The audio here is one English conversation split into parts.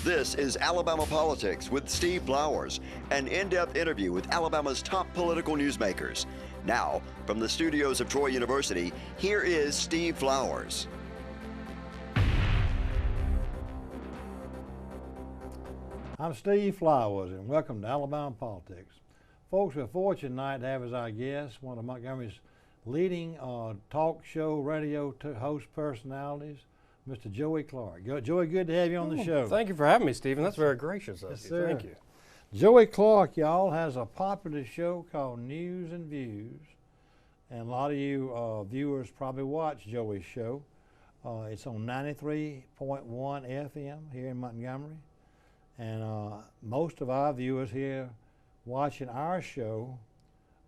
This is Alabama Politics with Steve Flowers, an in-depth interview with Alabama's top political newsmakers. Now, from the studios of Troy University, here is Steve Flowers. I'm Steve Flowers, and welcome to Alabama Politics. Folks, we're fortunate tonight to have as our guest one of Montgomery's leading talk show radio host personalities, Mr. Joey Clark. Joey, good to have you on the show. Thank you for having me, Stephen. That's very gracious of you. Sir. Thank you. Joey Clark, y'all, has a popular show called News and Views, and a lot of you viewers probably watch Joey's show. It's on 93.1 FM here in Montgomery, and most of our viewers here watching our show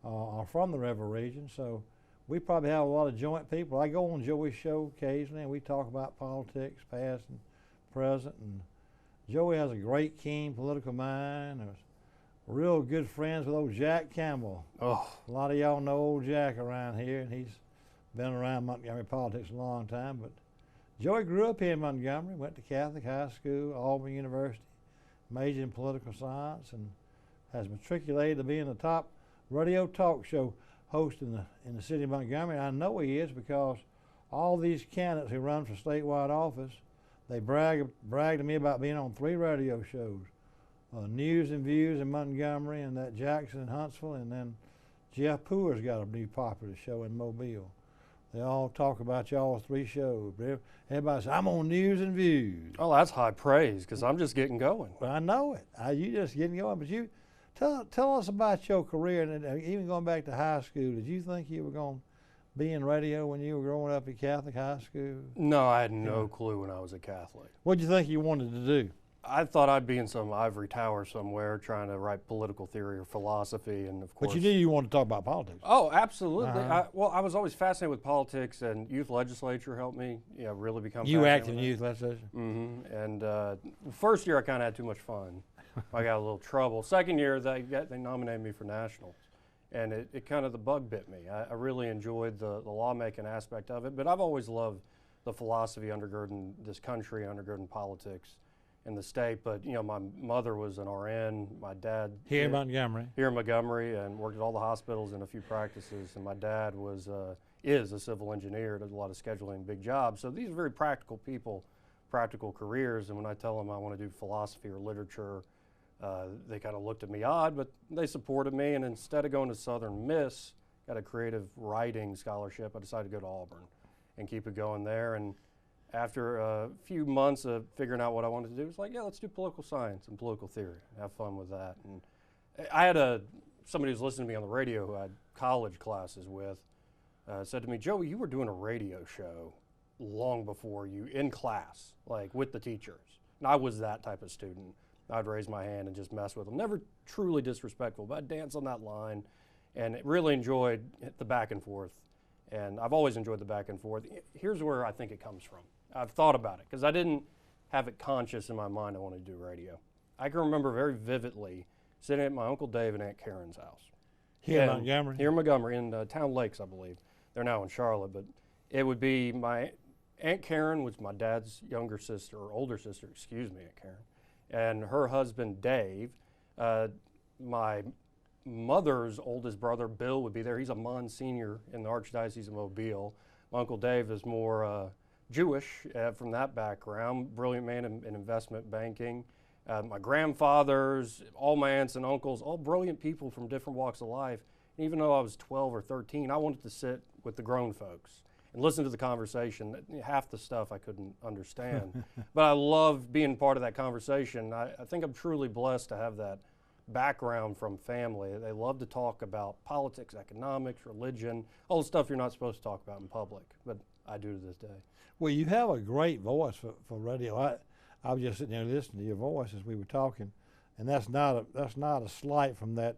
are from the River region, so we probably have a lot of joint people. I go on Joey's show occasionally, and we talk about politics, past and present. And Joey has a great, keen political mind. Real good friends with old Jack Campbell. Oh, A lot of y'all know old Jack around here, and he's been around Montgomery politics a long time. But Joey grew up here in Montgomery, went to Catholic high school, Auburn University, majored in political science, and has matriculated to being the top radio talk show host in the city of Montgomery. I know he is because all these candidates who run for statewide office, they brag to me about being on 3 radio shows, News and Views in Montgomery, and that Jackson in Huntsville, and then Jeff Poor's got a new popular show in Mobile. They all talk about y'all's 3 shows. Everybody says, I'm on News and Views. oh, that's high praise because I'm just getting going. Well, I know it. You just getting going, but you tell us about your career, and even going back to high school. Did you think you were going to be in radio when you were growing up at Catholic high school? No, I had no clue when I was a Catholic. What did you think you wanted to do? I thought I'd be in some ivory tower somewhere trying to write political theory or philosophy, and of course. But you knew you wanted to talk about politics. Oh, absolutely. Uh-huh. I was always fascinated with politics, and youth legislature helped me, really become. You fascinated acted in with youth legislature? Mm-hmm. And first year I kind of had too much fun. I got a little trouble. Second year they nominated me for nationals, and it kind of the bug bit me. I really enjoyed the lawmaking aspect of it, but I've always loved the philosophy undergirding this country, undergirding politics in the state. But my mother was an RN, my dad Here in Montgomery? Here in Montgomery, and worked at all the hospitals and a few practices. And my dad is a civil engineer, does a lot of scheduling, big jobs. So these are very practical people, practical careers. And when I tell them I want to do philosophy or literature, they kind of looked at me odd, but they supported me. And instead of going to Southern Miss, got a creative writing scholarship, I decided to go to Auburn and keep it going there. And after a few months of figuring out what I wanted to do, it was like, yeah, let's do political science and political theory. Have fun with that. And I had somebody who was listening to me on the radio who I had college classes with said to me, Joey, you were doing a radio show long before you, in class, like with the teachers. And I was that type of student. I'd raise my hand and just mess with them. Never truly disrespectful, but I'd dance on that line and really enjoyed the back and forth. And I've always enjoyed the back and forth. Here's where I think it comes from. I've thought about it because I didn't have it conscious in my mind I wanted to do radio. I can remember very vividly sitting at my Uncle Dave and Aunt Karen's house. Here in Montgomery? Here in Montgomery, in Town Lakes, I believe. They're now in Charlotte, but it would be my Aunt Karen, which my dad's older sister, Aunt Karen, and her husband, Dave. My mother's oldest brother, Bill, would be there. He's a Monsignor in the Archdiocese of Mobile. My Uncle Dave is more Jewish from that background, brilliant man in investment banking. My grandfathers, all my aunts and uncles, all brilliant people from different walks of life. And even though I was 12 or 13, I wanted to sit with the grown folks and listen to the conversation. Half the stuff I couldn't understand. But I love being part of that conversation. I think I'm truly blessed to have that background from family. They love to talk about politics, economics, religion, all the stuff you're not supposed to talk about in public, but I do to this day. Well, you have a great voice for radio. I was just sitting there listening to your voice as we were talking, and that's not a slight from that.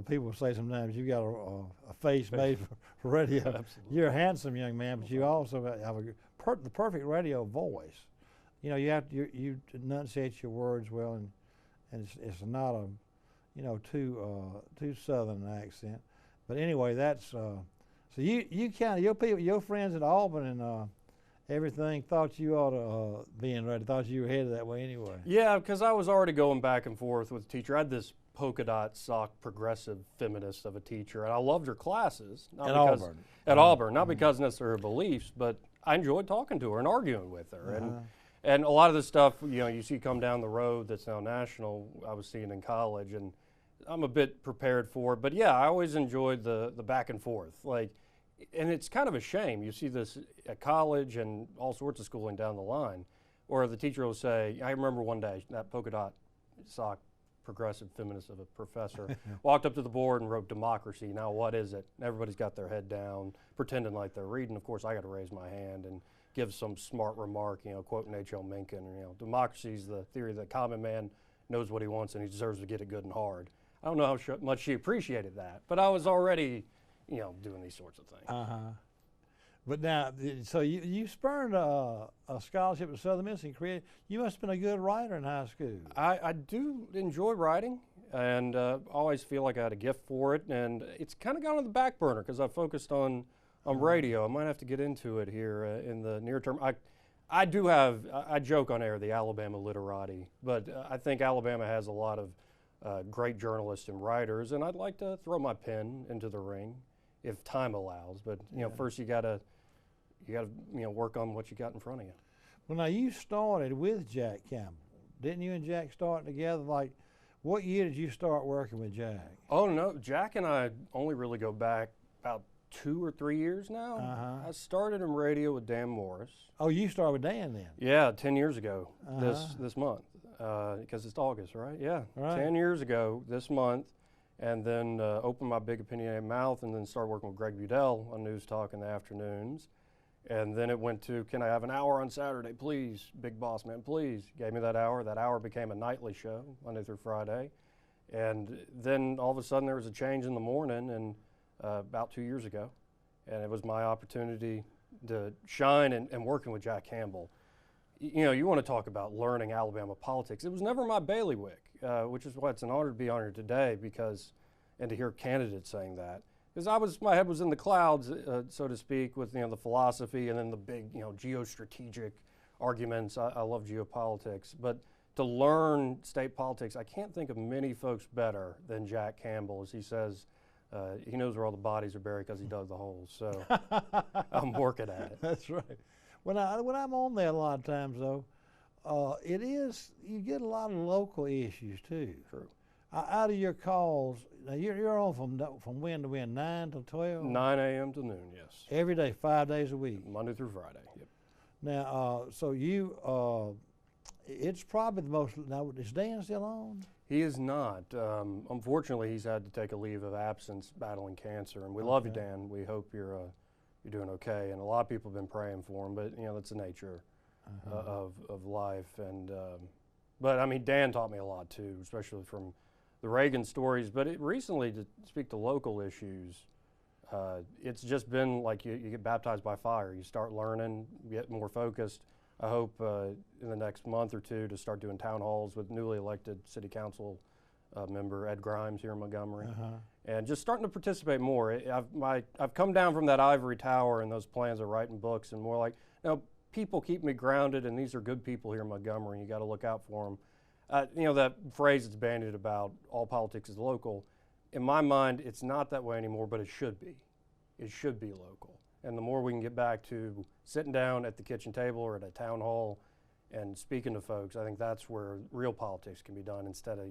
People say sometimes you got a face made for radio. Absolutely. You're a handsome young man, but you also have the perfect radio voice. You enunciate your words well, and it's not a too southern an accent. But anyway, that's so you kind of your friends at Auburn everything, thought you ought to being ready, thought you were headed that way anyway. Yeah, because I was already going back and forth with the teacher. I had this polka dot sock progressive feminist of a teacher, and I loved her classes. At Auburn. At Auburn, not because necessarily her beliefs, but I enjoyed talking to her and arguing with her. And a lot of the stuff, you see come down the road that's now national, I was seeing in college, and I'm a bit prepared for it. But yeah, I always enjoyed the back and forth. And it's kind of a shame. You see this at college and all sorts of schooling down the line, where the teacher will say, I remember one day, that polka dot sock progressive feminist of a professor walked up to the board and wrote democracy. Now what is it? And everybody's got their head down, pretending like they're reading. Of course, I got to raise my hand and give some smart remark, quoting H.L. Mencken. Democracy is the theory that common man knows what he wants and he deserves to get it good and hard. I don't know how much she appreciated that, but I was already, doing these sorts of things. But now, so you spurned a scholarship at Southern Miss and created. You must have been a good writer in high school. I do enjoy writing, and always feel like I had a gift for it. And it's kind of gone on the back burner because I focused on radio. I might have to get into it here in the near term. I do have. I joke on air the Alabama literati, but I think Alabama has a lot of great journalists and writers, and I'd like to throw my pen into the ring if time allows. But first you gotta work on what you got in front of you. Well, now you started with Jack Campbell, didn't you and Jack start together? Like, what year did you start working with Jack? Oh no, Jack and I only really go back about 2 or 3 years now. I started in radio with Dan Morris. Oh, you started with Dan then? Yeah, 10 years ago this month, because it's August, right? Yeah, right. 10 years ago this month. And then opened my big opinionated mouth and then started working with Greg Budell on News Talk in the afternoons. And then it went to, can I have an hour on Saturday, please? Big boss man, please. Gave me that hour. That hour became a nightly show, Monday through Friday. And then all of a sudden there was a change in the morning and about 2 years ago. And it was my opportunity to shine and working with Jack Campbell. You want to talk about learning Alabama politics. It was never my bailiwick, which is why it's an honor to be on here today and to hear candidates saying that. Because my head was in the clouds, so to speak, with the philosophy and then the big geostrategic arguments. I love geopolitics, but to learn state politics, I can't think of many folks better than Jack Campbell. As he says, he knows where all the bodies are buried because he dug the holes. So I'm working at it. That's right. When I'm on there a lot of times though, you get a lot of local issues too. True. Out of your calls, now you're on from when to when, 9 to 12? 9 a.m. to noon, yes. Every day, 5 days a week? Monday through Friday, yep. Now, so it's probably the most, now is Dan still on? He is not. Unfortunately, he's had to take a leave of absence battling cancer, and we love you, Dan. We hope you're doing okay, and a lot of people have been praying for him, but that's the nature of life. And but I mean, Dan taught me a lot too, especially from the Reagan stories. But recently, to speak to local issues, it's just been like you get baptized by fire. You start learning, get more focused. I hope in the next month or two to start doing town halls with newly elected city council member Ed Grimes here in Montgomery. And just starting to participate more. I've come down from that ivory tower and those plans of writing books and more like, people keep me grounded and these are good people here in Montgomery and you got to look out for them. That phrase that's bandied about all politics is local. In my mind, it's not that way anymore, but it should be. It should be local. And the more we can get back to sitting down at the kitchen table or at a town hall and speaking to folks, I think that's where real politics can be done instead of,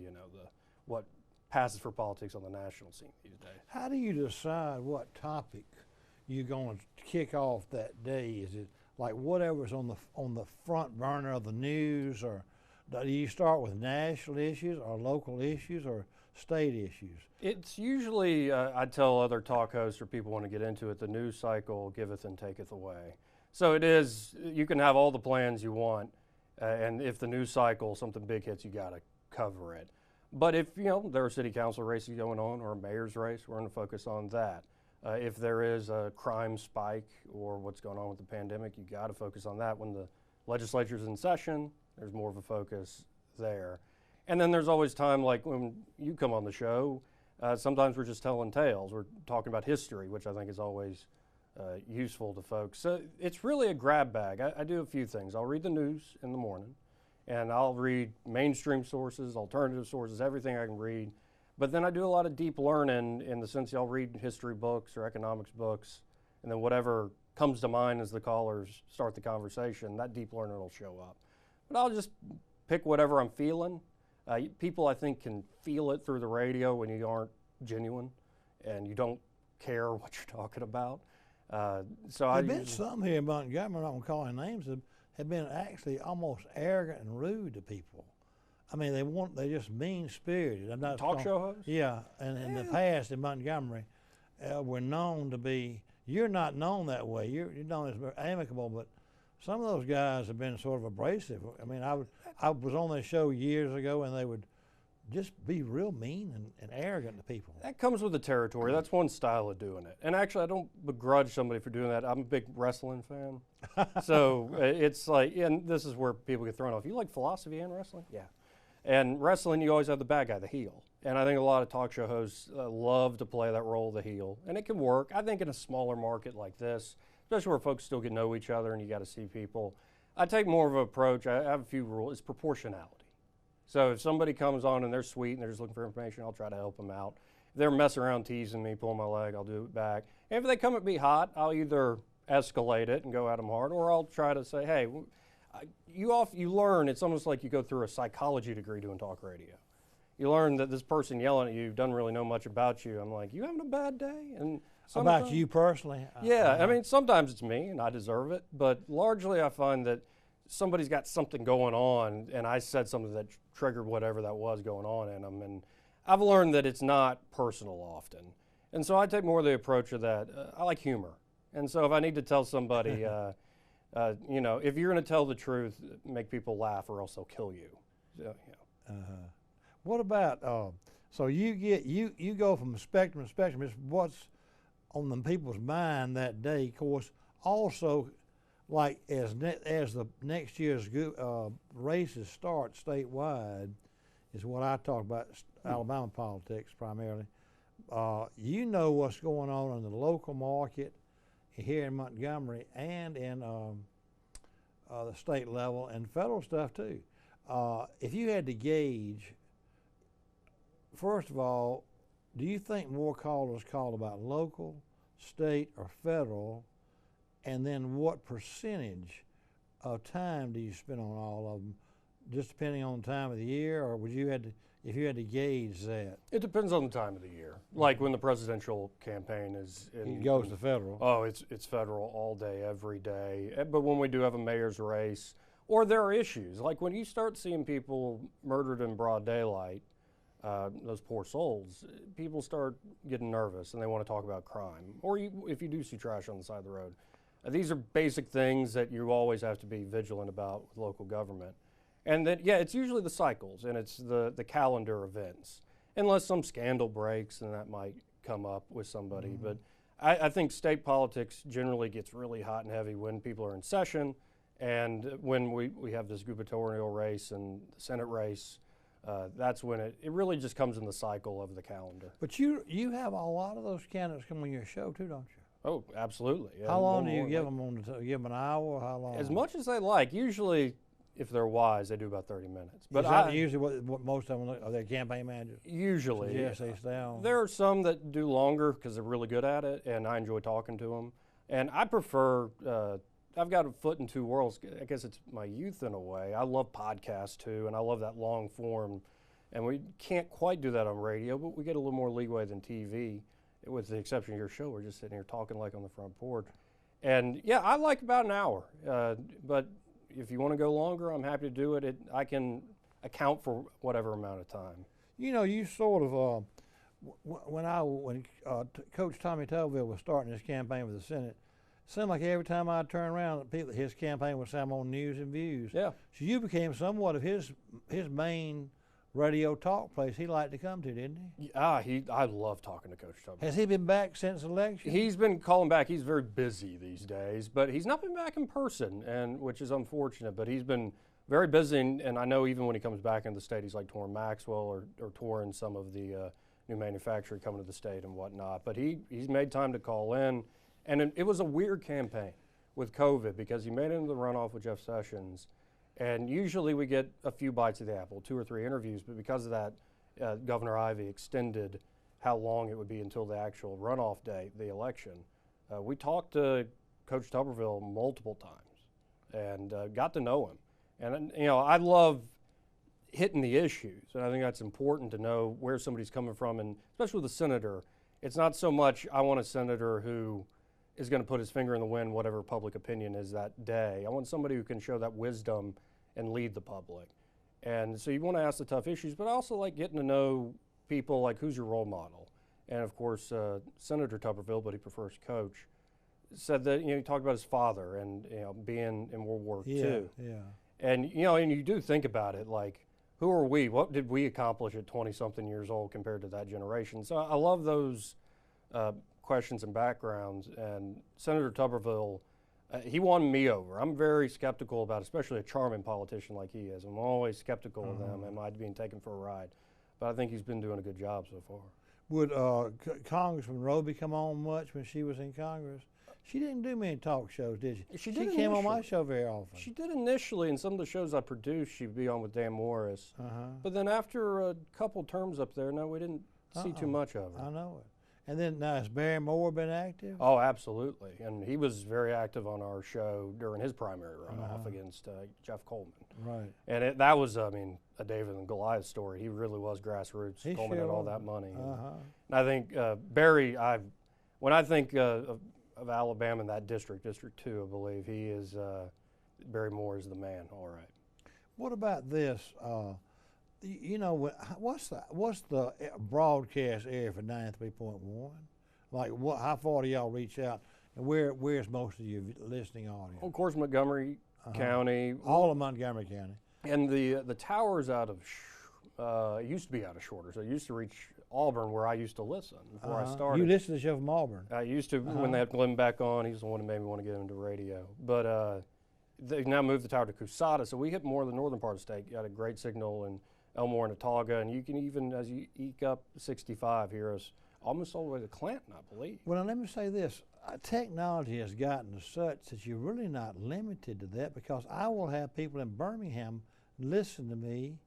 what passes for politics on the national scene these days. How do you decide what topic you're going to kick off that day? Is it like whatever's on the front burner of the news, or do you start with national issues or local issues or state issues? It's usually, I tell other talk hosts or people want to get into it, the news cycle giveth and taketh away. So it is, you can have all the plans you want, and if the news cycle, something big hits, you got to cover it. But if, there are city council races going on or a mayor's race, we're going to focus on that. If there is a crime spike or what's going on with the pandemic, you got to focus on that. When the legislature's in session, there's more of a focus there. And then there's always time, like when you come on the show, sometimes we're just telling tales. We're talking about history, which I think is always useful to folks. So it's really a grab bag. I do a few things. I'll read the news in the morning, and I'll read mainstream sources, alternative sources, everything I can read. But then I do a lot of deep learning in the sense I'll read history books or economics books, and then whatever comes to mind as the callers start the conversation, that deep learning will show up. But I'll just pick whatever I'm feeling. People, I think, can feel it through the radio when you aren't genuine and you don't care what you're talking about. There's been some here in Montgomery, I'm not going to call any names, have been actually almost arrogant and rude to people. I mean, they're just mean-spirited. I'm not Talk show hosts? Yeah, and in the past in Montgomery, we're known to be, you're not known that way. You're known as amicable, but some of those guys have been sort of abrasive. I mean, I was on their show years ago, and they would just be real mean and arrogant to people. That comes with the territory. That's one style of doing it. And actually, I don't begrudge somebody for doing that. I'm a big wrestling fan. So it's like, and this is where people get thrown off. You like philosophy and wrestling? Yeah. And wrestling, you always have the bad guy, the heel. And I think a lot of talk show hosts love to play that role of the heel. And it can work. I think in a smaller market like this, especially where folks still get to know each other and you got to see people, I take more of an approach. I have a few rules. It's proportionality. So if somebody comes on and they're sweet and they're just looking for information, I'll try to help them out. If they're messing around, teasing me, pulling my leg, I'll do it back. And if they come at me hot, I'll either escalate it and go at them hard, or I'll try to say, hey, you learn, it's almost like you go through a psychology degree doing talk radio. You learn that this person yelling at you doesn't really know much about you. I'm like, you having a bad day? And about you personally? Yeah, I mean, sometimes it's me and I deserve it, but largely I find that somebody's got something going on and I said something that triggered whatever that was going on in them. And I've learned that it's not personal often. And so I take more of the approach of that. I like humor. And so if I need to tell somebody, you know, if you're going to tell the truth, make people laugh or else they'll kill you. So, yeah. What about, so you go from spectrum to spectrum. It's what's on the people's mind that day. Of course, also, like as the next year's races start statewide, is what I talk about, Alabama politics primarily. You know what's going on in the local market here in Montgomery and in the state level and federal stuff too. If you had to gauge, first of all, do you think more callers call about local, state, or federal? And then what percentage of time do you spend on all of them, just depending on the time of the year, or would you had to, if you had to gauge that? It depends on the time of the year. Like when the presidential campaign is it goes to federal. Oh, it's federal all day, every day. But when we do have a mayor's race, or there are issues, like when you start seeing people murdered in broad daylight, those poor souls, people start getting nervous and they want to talk about crime. Or if you do see trash on the side of the road. These are basic things that you always have to be vigilant about with local government. And then, yeah, it's usually the cycles and it's the calendar events. Unless some scandal breaks, then that might come up with somebody. But I think state politics generally gets really hot and heavy when people are in session and when we have this gubernatorial race and the Senate race. That's when it really just comes in the cycle of the calendar. But you have a lot of those candidates come on your show too, don't you? Oh, absolutely. Yeah, how long do you give them give them an hour? How long? As much as they like. Usually, if they're wise, they do about 30 minutes. But is that usually what most of them are their campaign managers? Usually. Yes, they stay on. There are some that do longer because they're really good at it, and I enjoy talking to them. And I prefer, I've got a foot in two worlds. I guess it's my youth in a way. I love podcasts too, and I love that long form. And we can't quite do that on radio, but we get a little more leeway than TV. With the exception of your show, we're just sitting here talking like on the front porch. And yeah, I like about an hour. But if you want to go longer, I'm happy to do it. I can account for whatever amount of time. You know, you sort of, when Coach Tommy Tuberville was starting his campaign with the Senate, it seemed like every time I turned around, his campaign would say I'm on News and Views. Yeah. So you became somewhat of his main radio talk place he liked to come to, didn't he? I love talking to Coach Tuberville. Has he been back since election? He's been calling back. He's very busy these days, but he's not been back in person, and which is unfortunate. But he's been very busy, and I know even when he comes back in the state, he's like touring Maxwell or touring some of the new manufacturing coming to the state and whatnot. But he's made time to call in, And it was a weird campaign with COVID because he made it into the runoff with Jeff Sessions. And usually we get a few bites of the apple, 2 or 3 interviews, but because of that, Governor Ivey extended how long it would be until the actual runoff date, the election. We talked to Coach Tuberville multiple times and got to know him. And I love hitting the issues, and I think that's important to know where somebody's coming from, and especially with a senator, it's not so much I want a senator who is going to put his finger in the wind, whatever public opinion is that day. I want somebody who can show that wisdom and lead the public. And so you want to ask the tough issues, but I also like getting to know people, like who's your role model. And of course, Senator Tuberville, but he prefers Coach, said that, he talked about his father and, being in World War II. Yeah. And, and you do think about it, like, who are we? What did we accomplish at 20-something years old compared to that generation? So I love those questions and backgrounds. And Senator Tuberville, he won me over. I'm very skeptical about, especially a charming politician like he is. I'm always skeptical of them. Am I being taken for a ride? But I think he's been doing a good job so far. Would Congressman Roby come on much when she was in Congress? She didn't do many talk shows, did she? She did came on my initially. show very often. She did initially, in some of the shows I produced, she'd be on with Dan Morris. But then after a couple terms up there, no, we didn't see too much of her. I know it. And then now, has Barry Moore been active? Oh, absolutely. And he was very active on our show during his primary runoff against Jeff Coleman. Right. And that was, a David and Goliath story. He really was grassroots. He Coleman sure had all was. that money. Uh-huh. And I think Barry, when I think of Alabama in that District 2, I believe, he is, Barry Moore is the man, all right. What about this? What's the broadcast area for 93.1? Like, how far do y'all reach out, and where's most of your listening audience? Of course, Montgomery County. All of Montgomery County. And the tower's out of, it used to be out of Shorter, so it used to reach Auburn, where I used to listen before I started. You listened to the show from Auburn. I used to, when they had Glenn back on, he's the one who made me want to get into radio. But they've now moved the tower to Cusada, so we hit more of the northern part of the state. You got a great signal in Elmore and Autauga, and you can even, as you eke up 65, hear us almost all the way to Clanton, I believe. Well, now let me say this. Technology has gotten to such that you're really not limited to that, because I will have people in Birmingham listen to me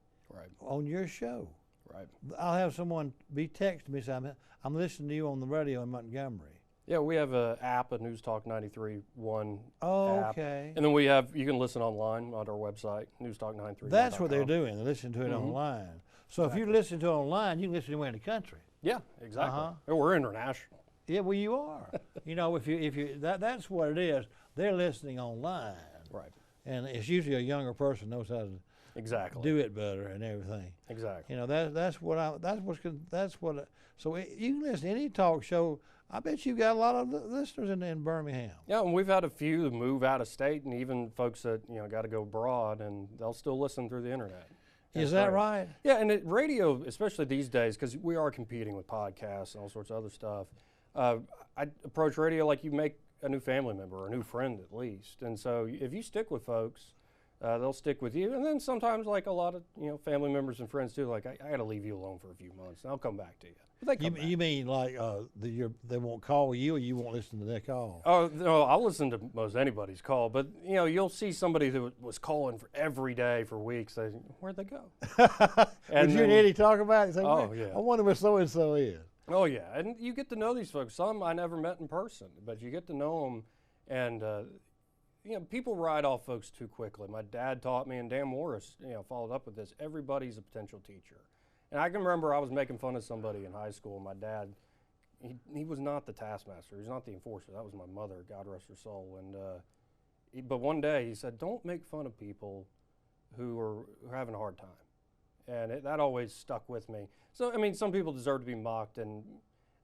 on your show. Right. I'll have someone be texting me saying, I'm listening to you on the radio in Montgomery. Yeah, we have an app, a News Talk 93.1 app. Okay. And then you can listen online on our website, newstalk931.com. That's what they're doing. They're listening to it online. So if you listen to it online, you can listen anywhere in the country. Yeah, exactly. And we're international. Yeah, well, you are. If you that's what it is. They're listening online. Right. And it's usually a younger person knows how to do it better and everything. Exactly. So you can listen to any talk show. I bet you've got a lot of listeners in Birmingham. Yeah, and we've had a few move out of state, and even folks that got to go abroad, and they'll still listen through the internet. Is that right? Yeah, and radio, especially these days, because we are competing with podcasts and all sorts of other stuff. I approach radio like you make a new family member or a new friend at least, and so if you stick with folks, they'll stick with you. And then sometimes, like a lot of family members and friends too, like I got to leave you alone for a few months, and I'll come back to you. But they come back. You mean like they won't call you, or you won't listen to their call? Oh no, I'll listen to most anybody's call. But you'll see somebody who was calling for every day for weeks. Where'd they go? Did you and Eddie talk about it? Say, yeah. I wonder where so and so is. Oh yeah, and you get to know these folks. Some I never met in person, but you get to know them, and people write off folks too quickly. My dad taught me, and Dan Morris, followed up with this. Everybody's a potential teacher. And I can remember I was making fun of somebody in high school. My dad, he was not the taskmaster. He was not the enforcer. That was my mother, God rest her soul. And but one day he said, "Don't make fun of people who are having a hard time." And that always stuck with me. So I mean, some people deserve to be mocked, and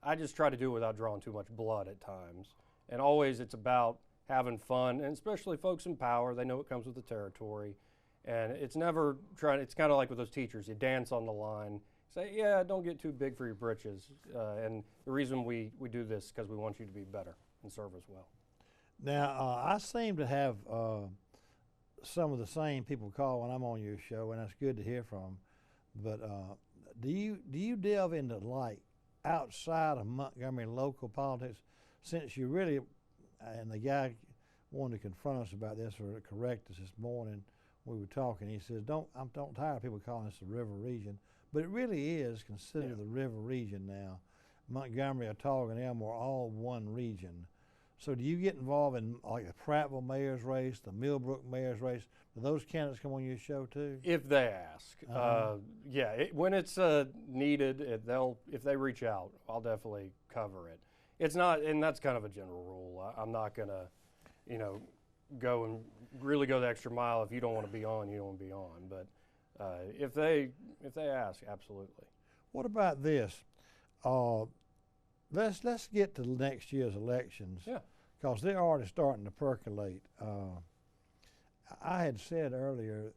I just try to do it without drawing too much blood at times. And always it's about having fun, and especially folks in power. They know it comes with the territory. And it's never it's kind of like with those teachers. You dance on the line, say, yeah, don't get too big for your britches. And the reason we do this is because we want you to be better and serve us well. Now, I seem to have some of the same people call when I'm on your show, and that's good to hear from. But do you delve into, like, outside of Montgomery local politics, since you really and the guy wanted to confront us about this or correct us this morning. We were talking. He says, I'm tired of people calling this the river region, but it really is considered the river region now. Montgomery, Autauga, and Elmore are all one region. So do you get involved in like the Prattville mayor's race, the Millbrook mayor's race? Do those candidates come on your show too? If they ask, yeah, when it's needed, if they reach out, I'll definitely cover it. It's not, and that's kind of a general rule. I'm not gonna, go and really go the extra mile. If you don't want to be on, you don't want to be on. But if they ask, absolutely. What about this? Let's get to next year's elections. Yeah. Because they're already starting to percolate. I had said earlier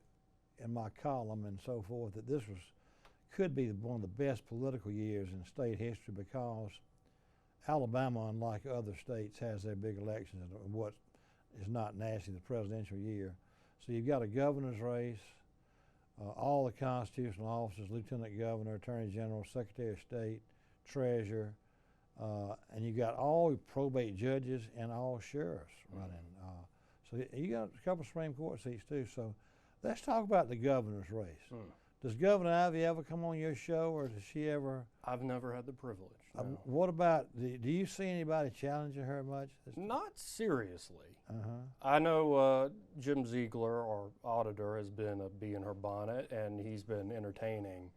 in my column and so forth that this could be one of the best political years in state history because Alabama, unlike other states, has their big elections in what is not nationally the presidential year. So you've got a governor's race, all the constitutional officers, lieutenant governor, attorney general, secretary of state, treasurer, and you got all probate judges and all sheriffs running. So you got a couple Supreme Court seats too. So let's talk about the governor's race. Does Governor Ivey ever come on your show, or does she ever? I've never had the privilege. No. What about, do you see anybody challenging her much? Not seriously. I know Jim Ziegler, our auditor, has been a bee in her bonnet, and he's been entertaining.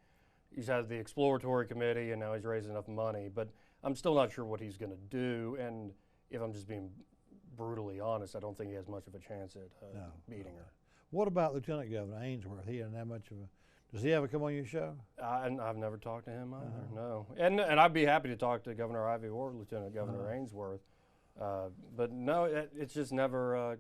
He's had the exploratory committee, and now he's raised enough money, but I'm still not sure what he's going to do, and if I'm just being brutally honest, I don't think he has much of a chance at beating her. What about Lieutenant Governor Ainsworth? He doesn't have much of a, does he ever come on your show? I've never talked to him either, no. And I'd be happy to talk to Governor Ivey or Lieutenant Governor Ainsworth, but no, it's just never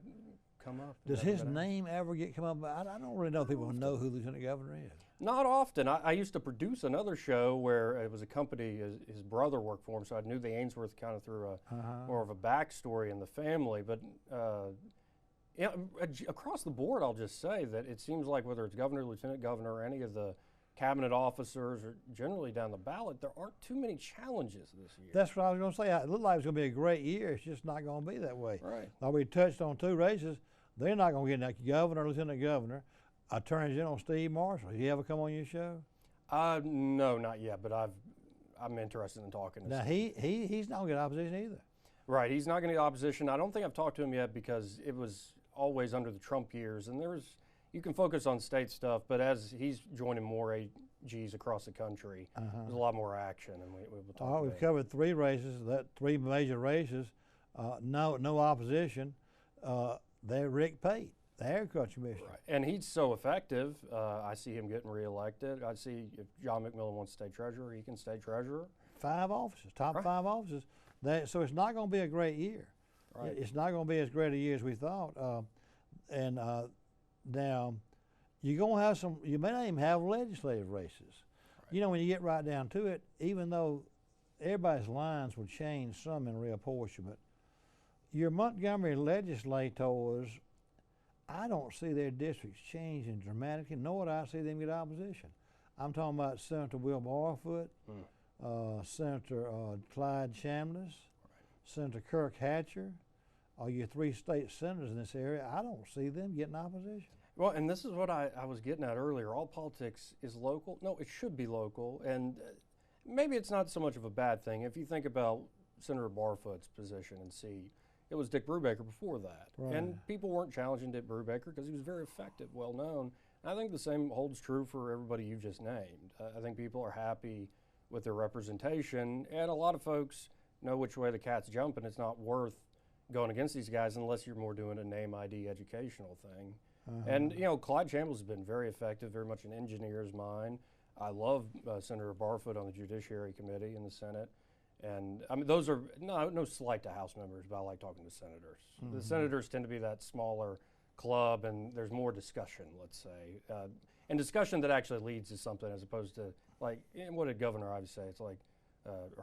come up. Does his name ever come up? I don't really know people who know who Lieutenant Governor is. Not often. I used to produce another show where it was a company, his brother worked for him, so I knew the Ainsworth kind of through more of a backstory in the family. But across the board, I'll just say that it seems like whether it's governor, lieutenant governor, or any of the cabinet officers, or generally down the ballot, there aren't too many challenges this year. That's what I was going to say. It looked like it was going to be a great year. It's just not going to be that way. Right. Now, we touched on two races. They're not going to get that governor, lieutenant governor. Attorney General Steve Marshall. Did he ever come on your show? No, not yet, but I'm interested in talking to Now, Steve. he's not going to get opposition either. Right, he's not going to get opposition. I don't think I've talked to him yet because it was always under the Trump years, and you can focus on state stuff, but as he's joining more AGs across the country, there's a lot more action, and we'll talk about it. We've covered three races, three major races, no opposition. They're Rick Pate, the agriculture commissioner. Right. And he's so effective. I see him getting reelected. I see if John McMillan wants to stay treasurer, he can stay treasurer. 5 offices, top 5 offices. So it's not going to be a great year. Right. It's not going to be as great a year as we thought. Now, you're going to have you may not even have legislative races. Right. You know, when you get right down to it, even though everybody's lines will change some in reapportionment, your Montgomery legislators, I don't see their districts changing dramatically, nor do I see them get opposition. I'm talking about Senator Will Barfoot, Senator Clyde Chambliss, Senator Kirk Hatcher, your 3 state senators in this area. I don't see them getting opposition. Well, and this is what I was getting at earlier. All politics is local. No, it should be local, and maybe it's not so much of a bad thing. If you think about Senator Barfoot's position and see, it was Dick Brubaker before that. Right. And people weren't challenging Dick Brubaker because he was very effective, well known. And I think the same holds true for everybody you just named. I think people are happy with their representation, and a lot of folks know which way the cat's jumping. It's not worth going against these guys unless you're more doing a name ID educational thing. And, Clyde Chambliss has been very effective, very much an engineer's mind. I love Senator Barfoot on the Judiciary Committee in the Senate. And I mean, those are no slight to House members, but I like talking to senators. The senators tend to be that smaller club, and there's more discussion, let's say, and discussion that actually leads to something, as opposed to like what did Governor Ivey say? It's like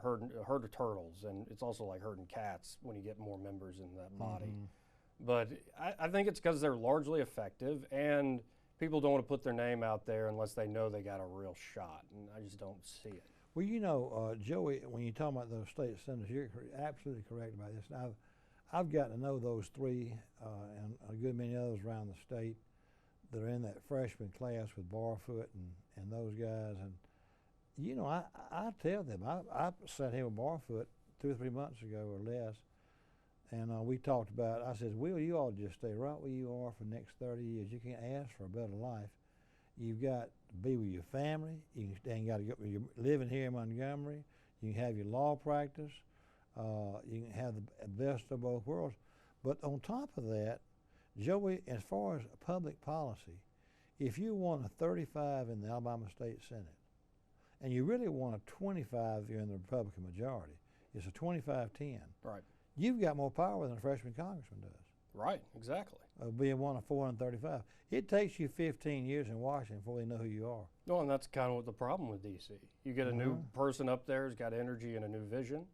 herd of turtles, and it's also like herding cats when you get more members in that body. But I think it's because they're largely effective, and people don't want to put their name out there unless they know they got a real shot, and I just don't see it. Well, Joey, when you talk about those state senators, you're absolutely correct about this. Now, I've gotten to know those three and a good many others around the state that are in that freshman class with Barfoot and those guys. And, you know, I tell them, I sat here with Barfoot 2 or 3 months ago or less, and we talked about, I said, Will, you ought to just stay right where you are for the next 30 years. You can't ask for a better life. You've got to be with your family. You got to you're living here in Montgomery. You can have your law practice. You can have the best of both worlds. But on top of that, Joey, as far as public policy, if you want a 35 in the Alabama State Senate, and you really want a 25 if you're in the Republican majority, it's a 25-10. Right. You've got more power than a freshman congressman does. Right, exactly. Being one of 435. It takes you 15 years in Washington before they know who you are. No, and that's kind of what the problem with D.C. You get a new person up there who's got energy and a new vision,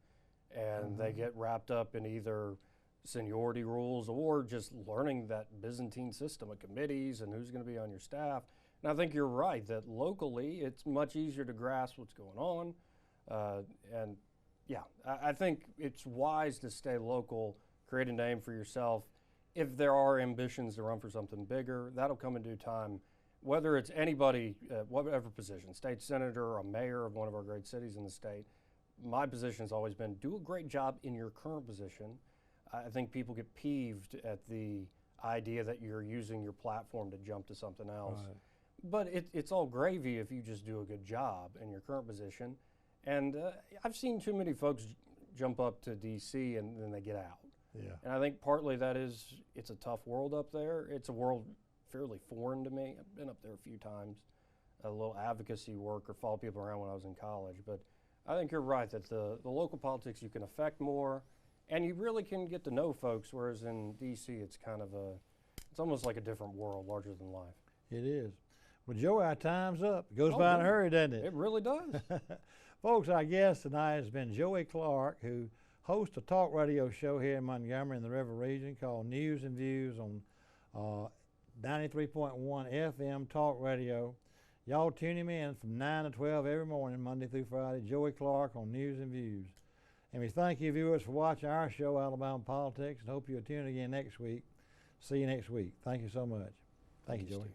and they get wrapped up in either seniority rules or just learning that Byzantine system of committees and who's going to be on your staff. And I think you're right that locally it's much easier to grasp what's going on. And yeah, I think it's wise to stay local, create a name for yourself. If there are ambitions to run for something bigger, that'll come in due time. Whether it's anybody, whatever position, state senator or a mayor of one of our great cities in the state, my position has always been do a great job in your current position. I think people get peeved at the idea that you're using your platform to jump to something else. Right. But it's all gravy if you just do a good job in your current position. And I've seen too many folks jump up to D.C. and then they get out. Yeah. And I think partly that is it's a tough world up there. It's a world fairly foreign to me. I've been up there a few times, a little advocacy work or follow people around when I was in college. But I think you're right that the local politics you can affect more, and you really can get to know folks, whereas in D.C. it's kind of it's almost like a different world, larger than life. It is. Well, Joey, our time's up. It goes by in a hurry, doesn't it? It really does. Folks, our guest tonight has been Joey Clark, who hosts a talk radio show here in Montgomery in the River Region called News and Views on 93.1 FM talk radio. Y'all tune him in from 9 to 12 every morning, Monday through Friday. Joey Clark on News and Views. And we thank you viewers for watching our show, Alabama Politics, and hope you'll tune again next week. See you next week. Thank you so much. Thank you, Joey. Steve.